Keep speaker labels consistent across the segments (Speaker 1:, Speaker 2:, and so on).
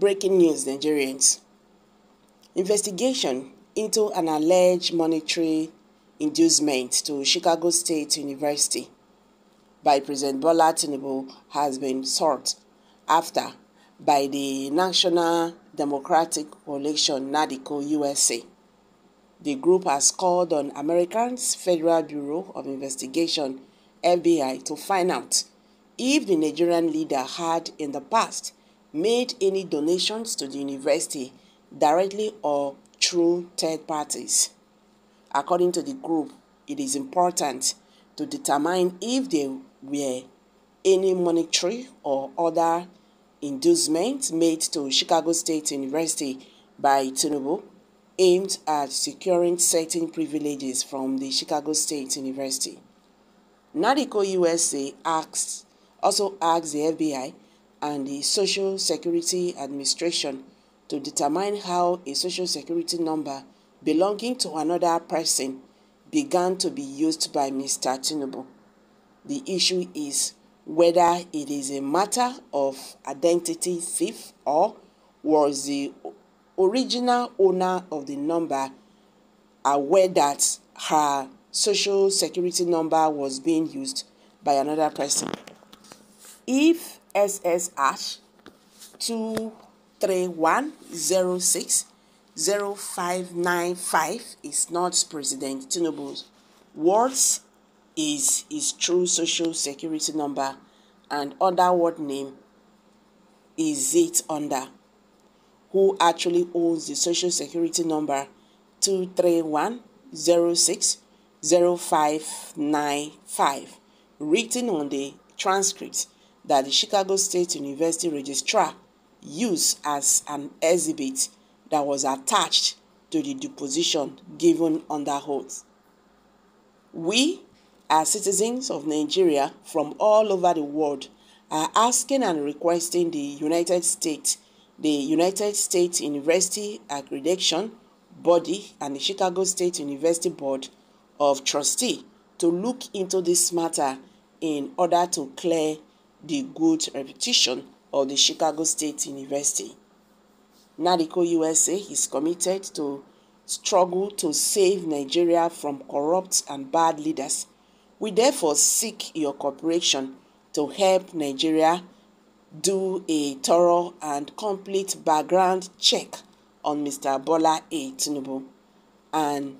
Speaker 1: Breaking news, Nigerians. Investigation into an alleged monetary inducement to Chicago State University by President Bola Tinubu has been sought after by the National Democratic Coalition (NADCO) USA. The group has called on America's Federal Bureau of Investigation (FBI) to find out if the Nigerian leader had in the past made any donations to the university directly or through third parties. According to the group, it is important to determine if there were any monetary or other inducements made to Chicago State University by Tinubu aimed at securing certain privileges from the Chicago State University. NADCO USA also asked the FBI and the Social Security Administration to determine how a social security number belonging to another person began to be used by Mr. Tinubu. The issue is whether it is a matter of identity theft or was the original owner of the number aware that her social security number was being used by another person. If SS#231060595 is not President Tinubu's, what is his true social security number and under what name is it under? Who actually owns the social security number 231060595 written on the transcript that the Chicago State University registrar used as an exhibit that was attached to the deposition given under oath. We, as citizens of Nigeria from all over the world, are asking and requesting the United States University Accreditation Body and the Chicago State University Board of Trustees to look into this matter in order to clear the good reputation of the Chicago State University. NADCO USA is committed to struggle to save Nigeria from corrupt and bad leaders. We therefore seek your cooperation to help Nigeria do a thorough and complete background check on Mr. Bola A. Tinubu, an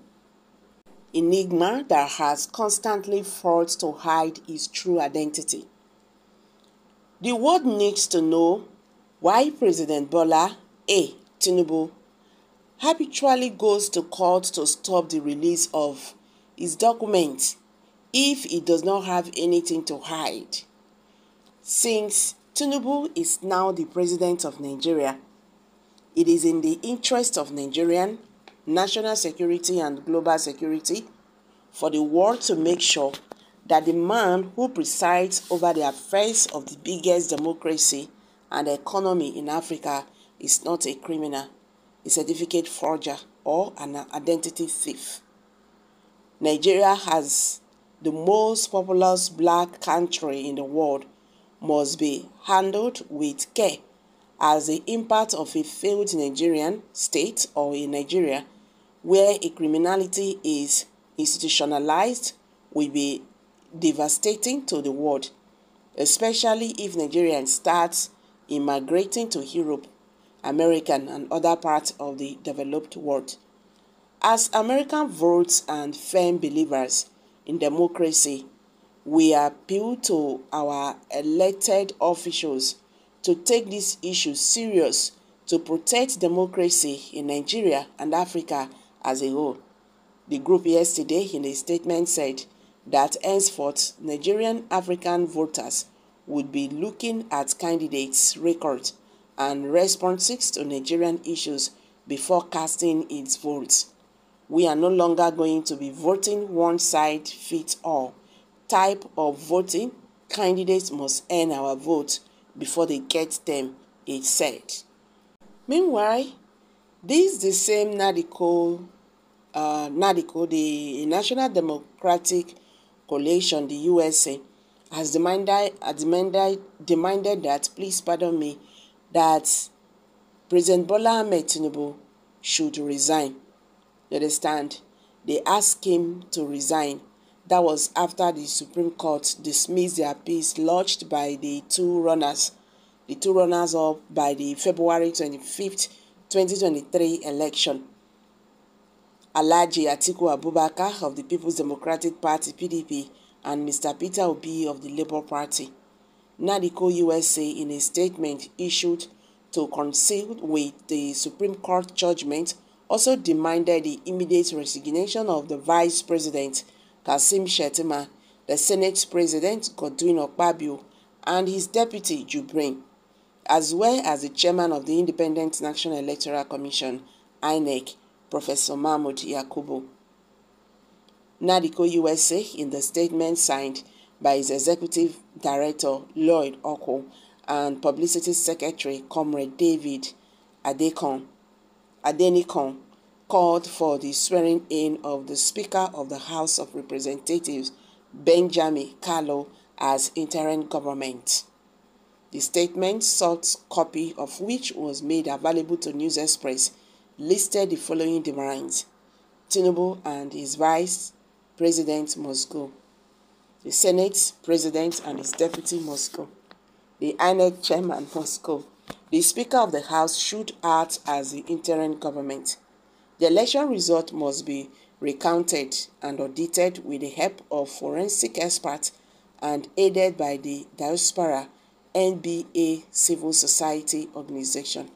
Speaker 1: enigma that has constantly fought to hide his true identity. The world needs to know why President Bola A. Tinubu habitually goes to court to stop the release of his documents if he does not have anything to hide. Since Tinubu is now the president of Nigeria, it is in the interest of Nigerian national security and global security for the world to make sure that the man who presides over the affairs of the biggest democracy and economy in Africa is not a criminal, a certificate forger, or an identity thief. Nigeria, as the most populous black country in the world, must be handled with care, as the impact of a failed Nigerian state or in Nigeria where a criminality is institutionalized will be devastating to the world, especially if Nigerians start immigrating to Europe, America, and other parts of the developed world. As American votes and firm believers in democracy, we appeal to our elected officials to take this issue serious to protect democracy in Nigeria and Africa as a whole. The group yesterday in a statement said that henceforth Nigerian African voters would be looking at candidates' records and responses to Nigerian issues before casting its votes. We are no longer going to be voting one side fits all type of voting. Candidates must earn our vote before they get them, it said. Meanwhile, this the same NADCO, the National Democratic Coalition, the USA, has demanded that, that President Bola Ahmed Tinubu should resign. You understand? They asked him to resign. That was after the Supreme Court dismissed the appeals lodged by the two runners up by the February 25th, 2023 election. Alhaji Atiku Abubakar of the People's Democratic Party (PDP) and Mr. Peter Obi of the Labour Party. NADCO USA, in a statement issued to coincide with the Supreme Court judgment, also demanded the immediate resignation of the Vice President Kashim Shettima, the Senate President Godwin Akpabio, and his Deputy Jibrin, as well as the Chairman of the Independent National Electoral Commission (INEC), Professor Mahmood Yakubu. NADCO USA, in the statement signed by its Executive Director Lloyd Oko and Publicity Secretary Comrade David Adenikon, called for the swearing-in of the Speaker of the House of Representatives, Benjamin Kalu, as interim government. The statement, sought copy of which was made available to News Express, listed the following demands: Tinubu and his Vice President must go. The Senate President and his Deputy must go. The INEC Chairman must go. The Speaker of the House should act as the interim government. The election result must be recounted and audited with the help of forensic experts and aided by the Diaspora NBA civil society organization.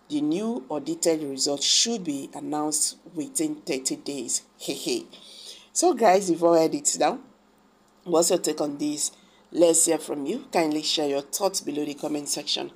Speaker 1: The new audited result should be announced within 30 days. So guys, you've all heard it now. What's your take on this? Let's hear from you. Kindly share your thoughts below the comment section.